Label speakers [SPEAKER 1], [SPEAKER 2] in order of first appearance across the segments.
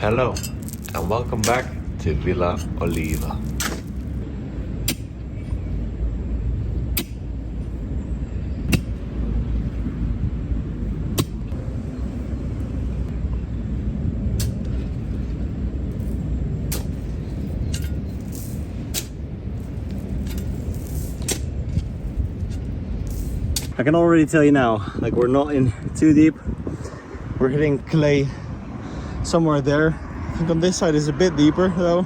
[SPEAKER 1] Hello and welcome back to Villa Oliva.
[SPEAKER 2] I can already tell you now, like, we're not in too deep. We're hitting clay somewhere there. I think on this side is a bit deeper though.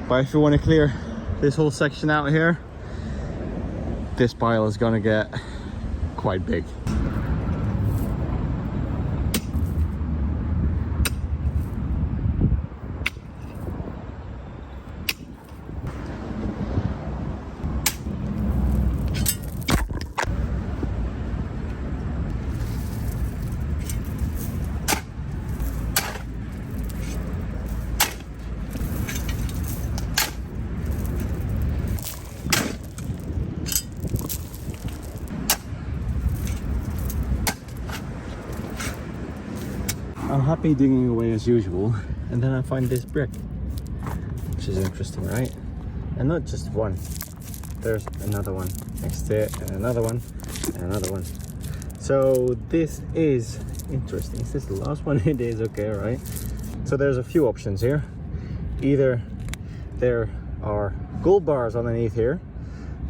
[SPEAKER 2] But if you want to clear this whole section out here, this pile is gonna get quite big. I'm happy digging away as usual, and then I find this brick, which is interesting, right? And not just one. There's another one next to it, and another one, and another one. So this is interesting. Is this the last one? It is, okay, right? So there's a few options here. Either there are gold bars underneath here,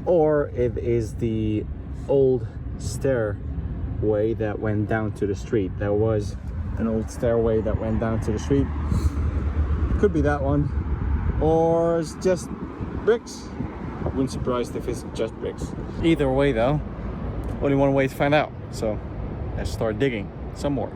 [SPEAKER 2] or it is the old stairway that went down to the street. There was an old stairway that went down to the street. Could be that one, or it's just bricks. I wouldn't be surprised if it's just bricks. Either way though, only one way to find out. So let's start digging some more.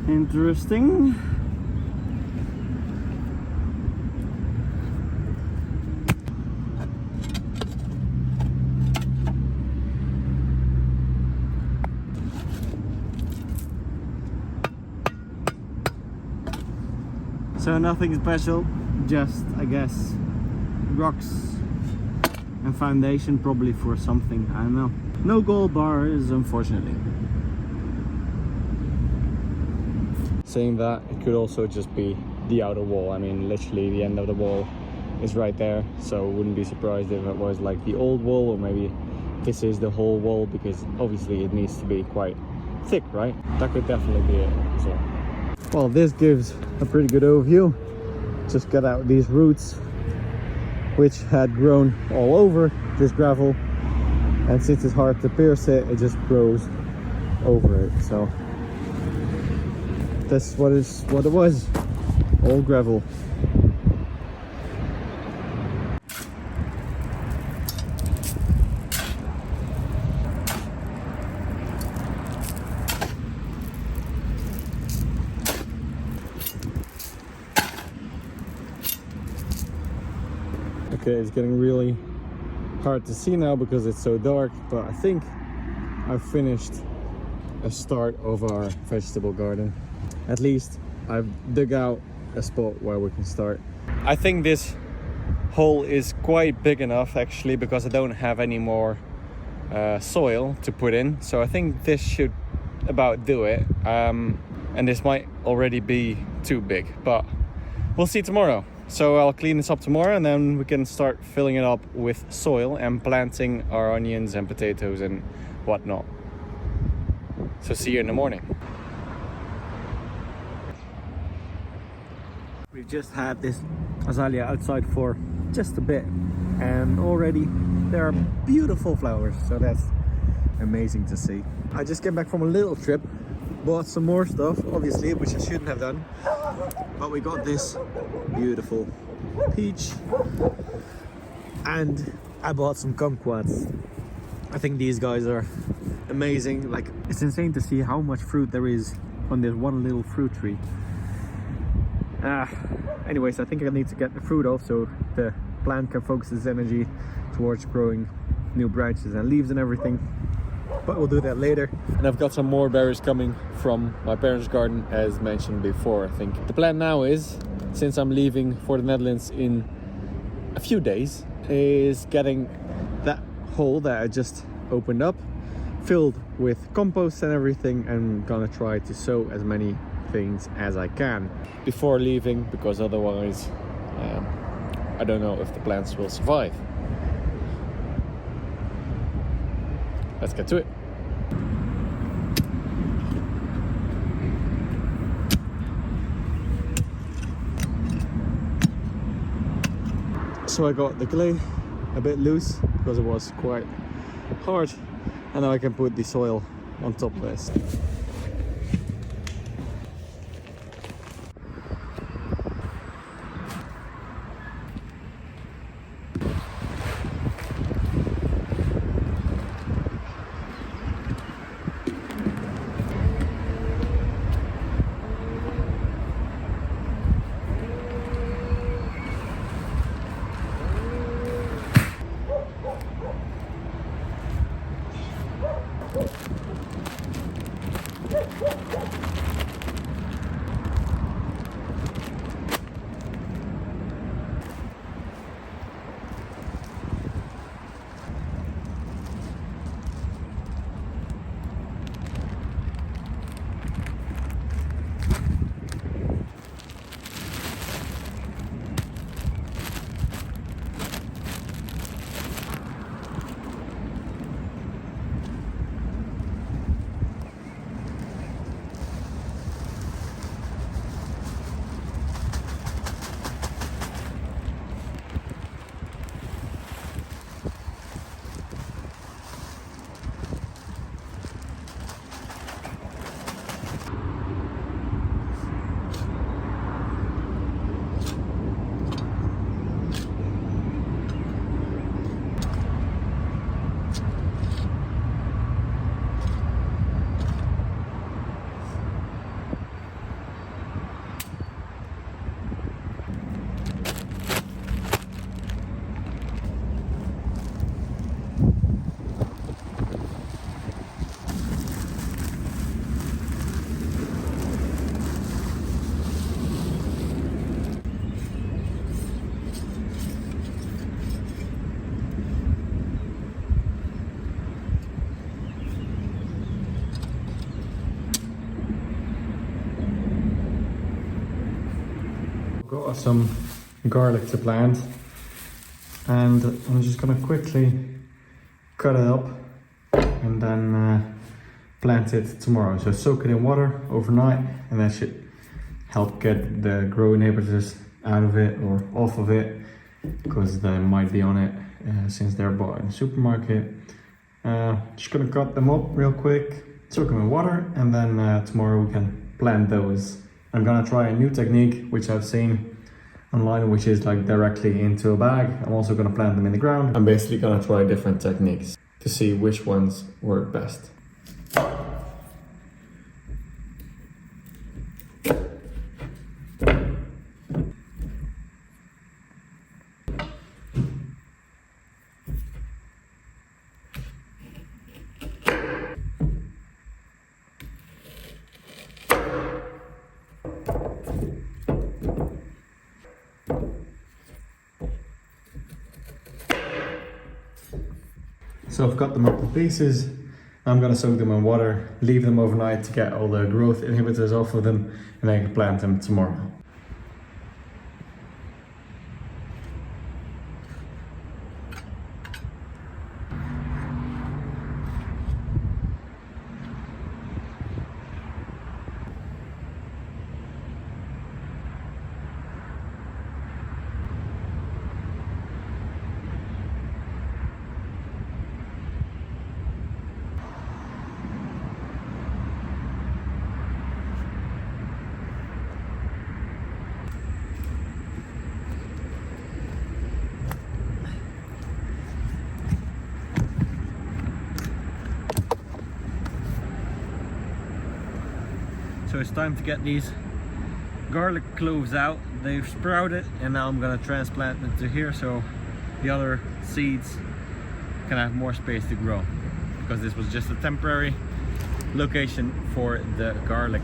[SPEAKER 2] Interesting. So nothing special, just, I guess, rocks and foundation, probably for something, I don't know. No gold bars, unfortunately. Saying that, it could also just be the outer wall. I mean, literally the end of the wall is right there, so wouldn't be surprised if it was like the old wall, or maybe this is the whole wall, because obviously it needs to be quite thick, right? That could definitely be it as well. Well, this gives a pretty good overview. Just got out these roots which had grown all over this gravel, and since it's hard to pierce it, it just grows over it. So that's what it was, all gravel. Okay, it's getting really hard to see now because it's so dark, but I think I've finished a start of our vegetable garden. At least I've dug out a spot where we can start. I think this hole is quite big enough actually, because I don't have any more soil to put in. So I think this should about do it. And this might already be too big, but we'll see tomorrow. So I'll clean this up tomorrow, and then we can start filling it up with soil and planting our onions and potatoes and whatnot. So see you in the morning. We've just had this azalea outside for just a bit, and already there are beautiful flowers, so that's amazing to see. I just came back from a little trip, bought some more stuff, obviously, which I shouldn't have done, but we got this beautiful peach, and I bought some kumquats. I think these guys are amazing. Like, it's insane to see how much fruit there is on this one little fruit tree. Anyways, I think I need to get the fruit off so the plant can focus its energy towards growing new branches and leaves and everything, but we'll do that later. And I've got some more berries coming from my parents' garden, as mentioned before. I think the plan now is, since I'm leaving for the Netherlands in a few days, is getting that hole that I just opened up filled with compost and everything. I'm gonna try to sow as many things as I can before leaving, because otherwise I don't know if the plants will survive. Let's get to it. So I got the clay a bit loose because it was quite hard, and now I can put the soil on top of this. Got some garlic to plant, and I'm just gonna quickly cut it up and then plant it tomorrow. So soak it in water overnight, and that should help get the grow inhibitors out of it or off of it, because they might be on it since they're bought in the supermarket. Just gonna cut them up real quick, soak them in water, and then tomorrow we can plant those. I'm gonna try a new technique which I've seen online, which is like directly into a bag. I'm also gonna plant them in the ground. I'm basically gonna try different techniques to see which ones work best. So I've cut them up in pieces. I'm gonna soak them in water, leave them overnight to get all the growth inhibitors off of them, and then I can plant them tomorrow. So it's time to get these garlic cloves out. They've sprouted and now I'm gonna transplant them to here so the other seeds can have more space to grow, because this was just a temporary location for the garlic.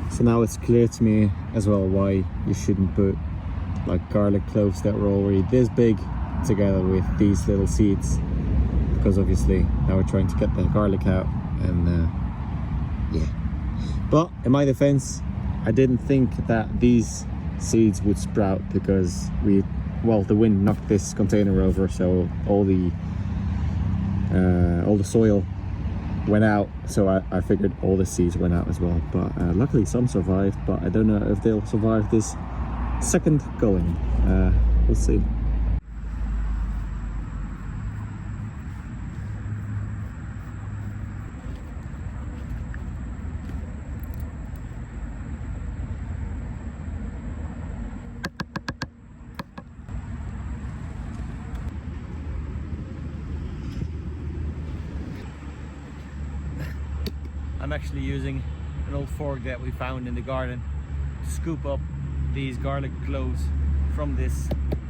[SPEAKER 2] So now it's clear to me as well why you shouldn't put like garlic cloves that were already this big together with these little seeds, because obviously now we're trying to get the garlic out, and yeah. But in my defense, I didn't think that these seeds would sprout because the wind knocked this container over, so all the soil went out, so I figured all the seeds went out as well. But luckily some survived, but I don't know if they'll survive this second going. We'll see. I'm actually using an old fork that we found in the garden to scoop up these garlic cloves from this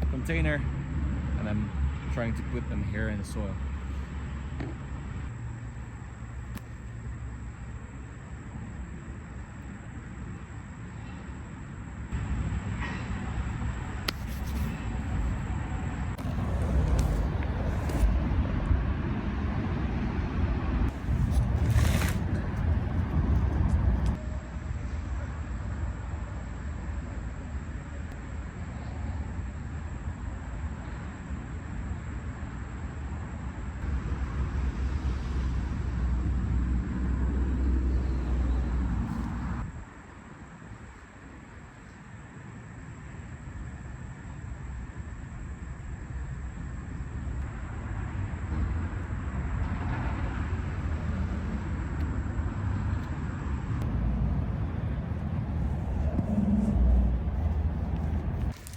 [SPEAKER 2] container, and I'm trying to put them here in the soil.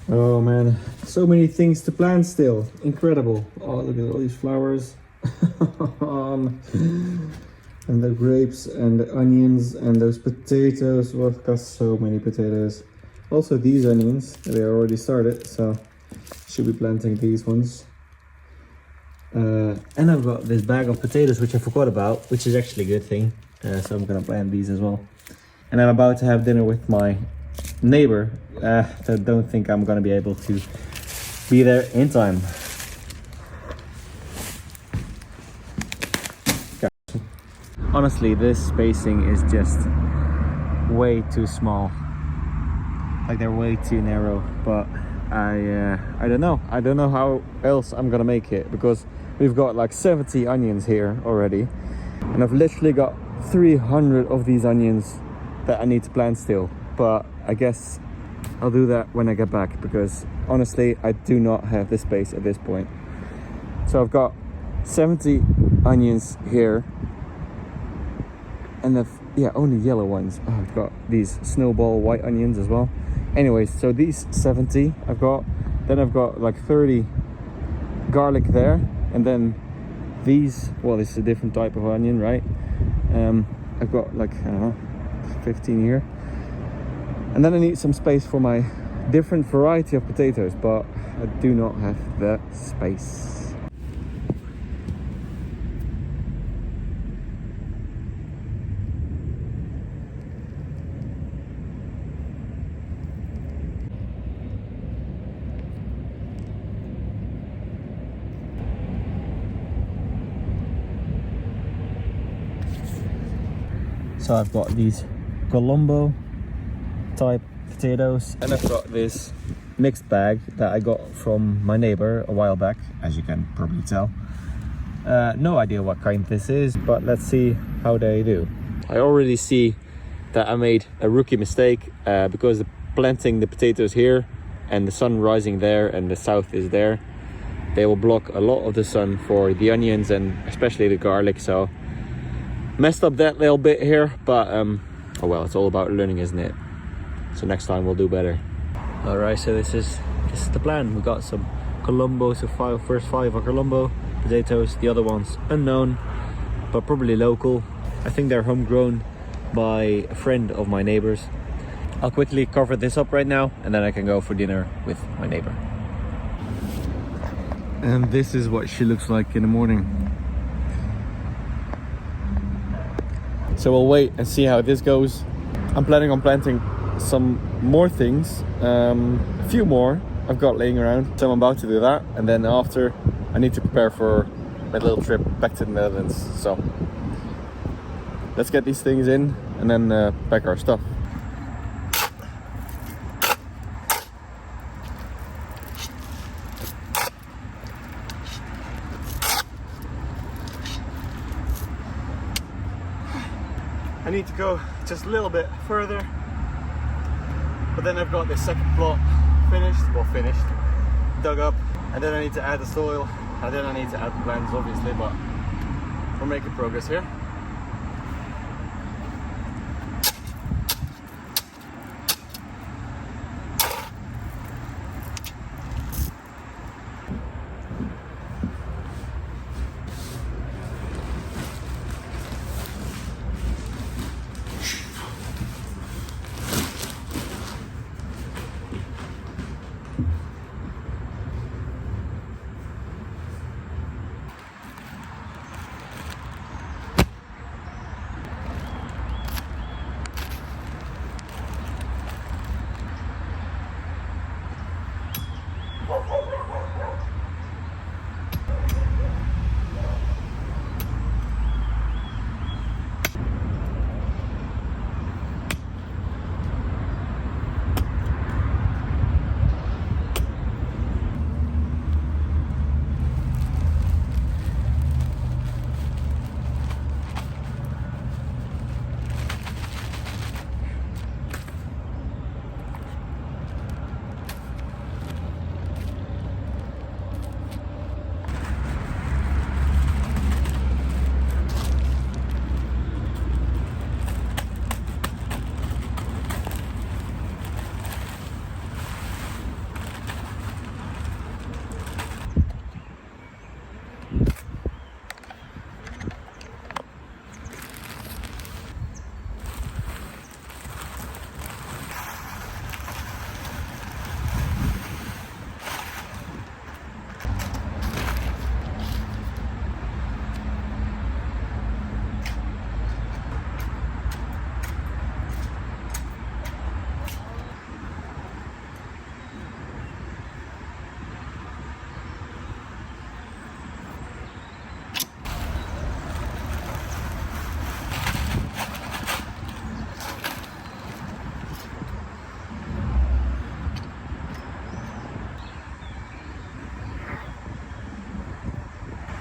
[SPEAKER 2] Oh man, so many things to plant still. Incredible. Oh, look at all these flowers. And the grapes and the onions and those potatoes. Well, I've got so many potatoes. Also these onions, they are already started, so should be planting these ones. And I've got this bag of potatoes which I forgot about, which is actually a good thing. So I'm gonna plant these as well. And I'm about to have dinner with my neighbor. I don't think I'm gonna be able to be there in time. Honestly, this spacing is just way too small. Like they're way too narrow, but I don't know. I don't know how else I'm gonna make it, because we've got like 70 onions here already, and I've literally got 300 of these onions that I need to plant still. But I guess I'll do that when I get back, because honestly I do not have the space at this point. So I've got 70 onions here, and only yellow ones. Oh, I've got these snowball white onions as well. Anyways, so these 70 I've got, then I've got like 30 garlic there, and then these, well, this is a different type of onion, right? I've got like, I don't know, 15 here. And then I need some space for my different variety of potatoes, but I do not have the space. So I've got these Colombo type potatoes, and I've got this mixed bag that I got from my neighbor a while back, as you can probably tell. No idea what kind this is, but let's see how they do. I already see that I made a rookie mistake because planting the potatoes here and the sun rising there and the south is there, they will block a lot of the sun for the onions and especially the garlic. So messed up that little bit here, but oh well, it's all about learning, isn't it? So next time we'll do better. All right, so this is the plan. We got some Colombo, so first five are Colombo potatoes, the other ones unknown, but probably local. I think they're homegrown by a friend of my neighbor's. I'll quickly cover this up right now and then I can go for dinner with my neighbor. And this is what she looks like in the morning. So we'll wait and see how this goes. I'm planning on planting some more things, a few more I've got laying around, so I'm about to do that, and then after I need to prepare for my little trip back to the Netherlands. So let's get these things in and then pack our stuff. I need to go just a little bit further, but then I've got this second plot finished, dug up, and then I need to add the soil, and then I need to add the plants obviously, but we're making progress here.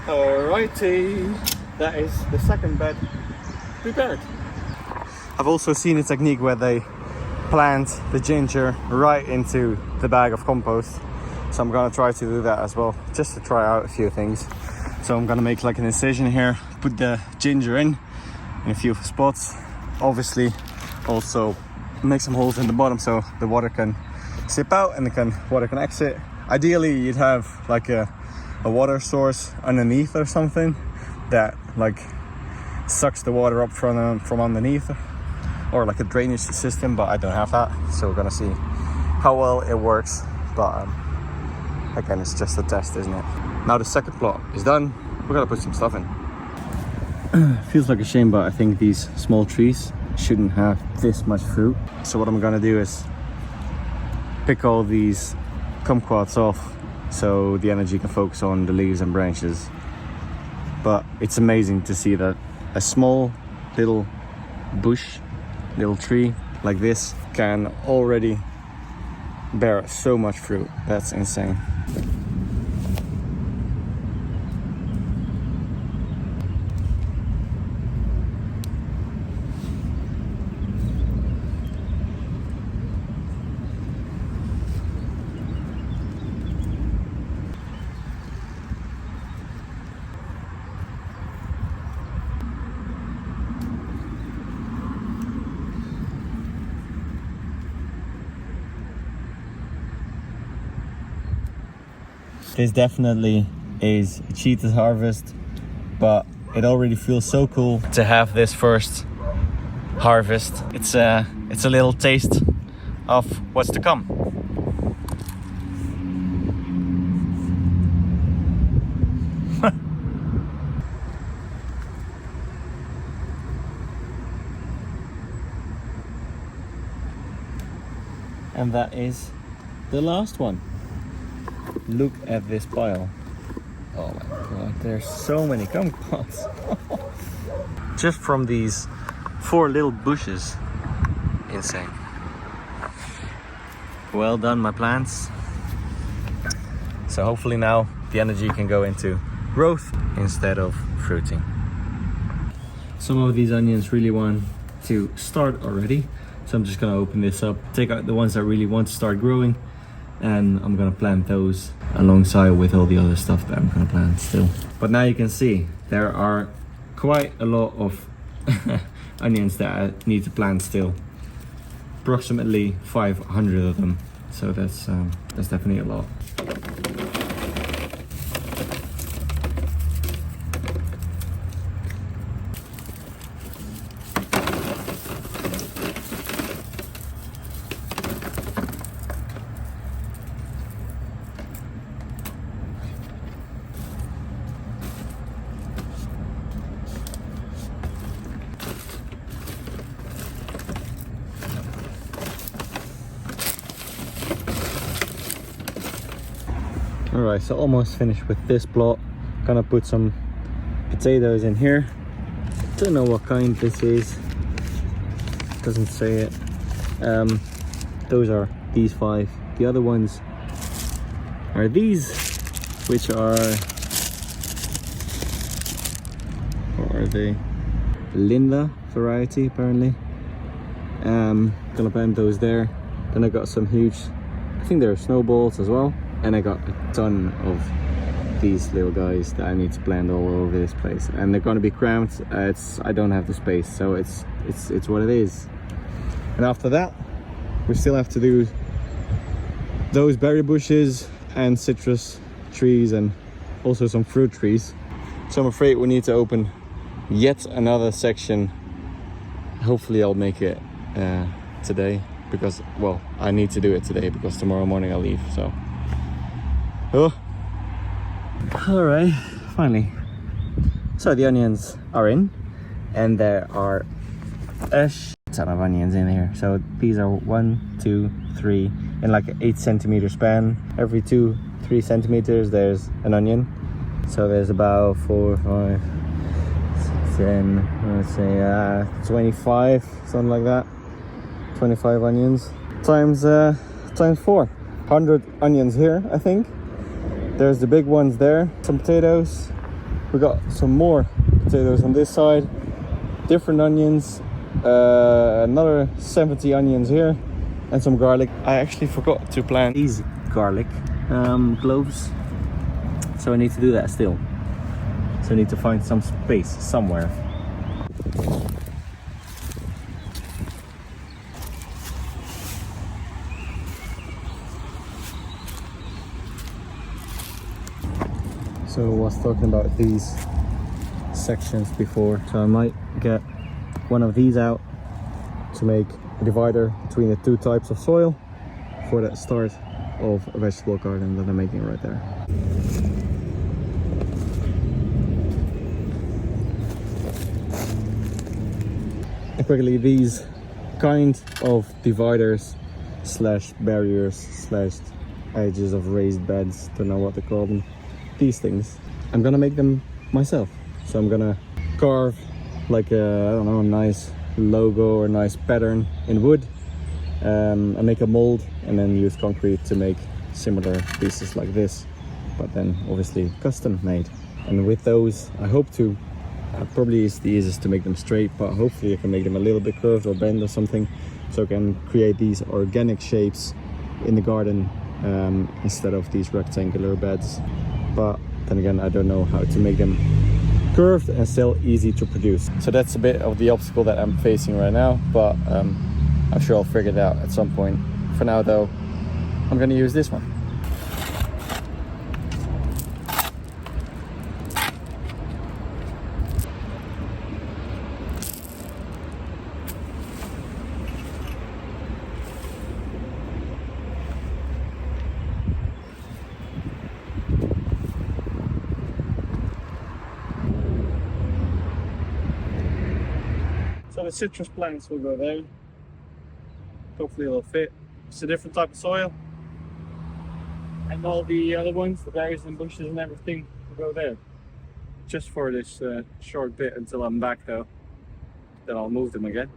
[SPEAKER 2] Alrighty, that is the second bed prepared. I've also seen a technique where they plant the ginger right into the bag of compost, so I'm gonna try to do that as well, just to try out a few things. So I'm gonna make like an incision here, put the ginger in a few spots, obviously also make some holes in the bottom so the water can seep out and water can exit. Ideally you'd have like a water source underneath or something that like sucks the water up from underneath, or like a drainage system, but I don't have that, so we're gonna see how well it works. But again, it's just a test, isn't it? Now the second plot is done, we're gonna put some stuff in. Feels like a shame, but I think these small trees shouldn't have this much fruit. So what I'm gonna do is pick all these kumquats off so the energy can focus on the leaves and branches. But it's amazing to see that a small little bush, little tree like this can already bear so much fruit. That's insane. This definitely is a cheated harvest, but it already feels so cool to have this first harvest. It's a little taste of what's to come. And that is the last one. Look at this pile. Oh my god, there's so many kumquats. Just from these 4 little bushes. Insane. Well done, my plants. So hopefully now the energy can go into growth instead of fruiting. Some of these onions really want to start already. So I'm just gonna open this up, take out the ones that really want to start growing, and I'm gonna plant those alongside with all the other stuff that I'm gonna plant still. But now you can see there are quite a lot of onions that I need to plant still. Approximately 500 of them. So that's definitely a lot. Alright, so almost finished with this plot. Gonna put some potatoes in here. Don't know what kind this is. Doesn't say it. Those are these 5. The other ones are these, which are... what are they? Linda variety, apparently. Gonna plant those there. Then I got some huge, I think they're snowballs as well. And I got a ton of these little guys that I need to plant all over this place, and they're going to be crowned. I don't have the space, so it's what it is. And after that, we still have to do those berry bushes and citrus trees and also some fruit trees. So I'm afraid we need to open yet another section. Hopefully I'll make it today, because, well, I need to do it today because tomorrow morning I'll leave. So. Oh. Alright, finally. So the onions are in, and there are a ton of onions in here. So these are 1, 2, 3 in like an 8 centimeter span. Every 2-3 centimeters there's an onion. So there's about 4, 5, 6, 10, let's say 25, something like that. 25 onions times 4. 100 onions here, I think. There's the big ones there, some potatoes. We got some more potatoes on this side, different onions, another 70 onions here, and some garlic. I actually forgot to plant these garlic cloves, so I need to do that still. So I need to find some space somewhere. So I was talking about these sections before, so I might get one of these out to make a divider between the 2 types of soil for the start of a vegetable garden that I'm making right there. And quickly, these kind of dividers slash barriers slash edges of raised beds, don't know what to call them. These things, I'm gonna make them myself. So I'm gonna carve like a, I don't know, a nice logo or a nice pattern in wood, and make a mold, and then use concrete to make similar pieces like this, but then obviously custom made. And with those, I hope to, probably is the easiest to make them straight, but hopefully I can make them a little bit curved or bend or something, so I can create these organic shapes in the garden instead of these rectangular beds. But then again, I don't know how to make them curved and still easy to produce. So that's a bit of the obstacle that I'm facing right now, but I'm sure I'll figure it out at some point. For now though, I'm gonna use this one. the citrus plants will go there. Hopefully it'll fit. It's a different type of soil. And all the other ones, the berries and bushes and everything, will go there. Just for this short bit until I'm back though. Then I'll move them again.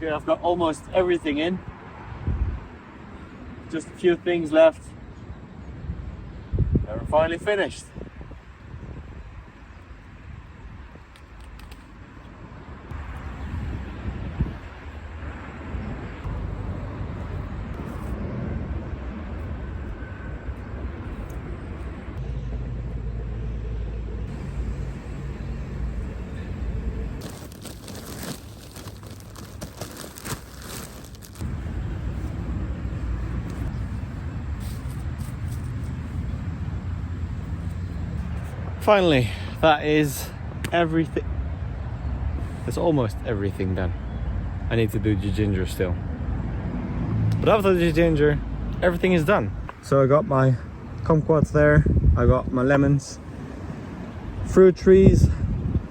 [SPEAKER 2] Here I've got almost everything in. Just a few things left. And we're finally finished. Finally, that is everything. It's almost everything done. I need to do the ginger still. But after the ginger, everything is done. So I got my kumquats there. I got my lemons, fruit trees,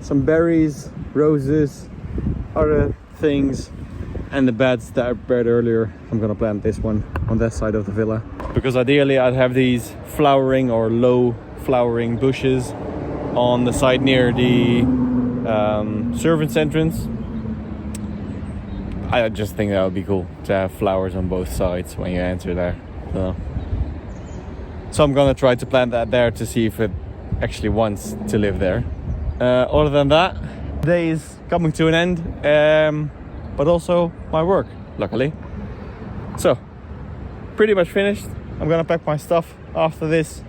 [SPEAKER 2] some berries, roses, other things, and the beds that I bred earlier. I'm gonna plant this one on that side of the villa. Because ideally I'd have these flowering or low flowering bushes on the side near the servants entrance. I just think that would be cool to have flowers on both sides when you enter there. So I'm gonna try to plant that there to see if it actually wants to live there. Other than that, the day is coming to an end, but also my work, luckily. So, pretty much finished. I'm gonna pack my stuff after this,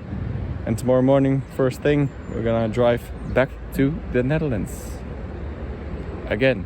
[SPEAKER 2] and tomorrow morning, first thing, we're gonna drive back to the Netherlands again.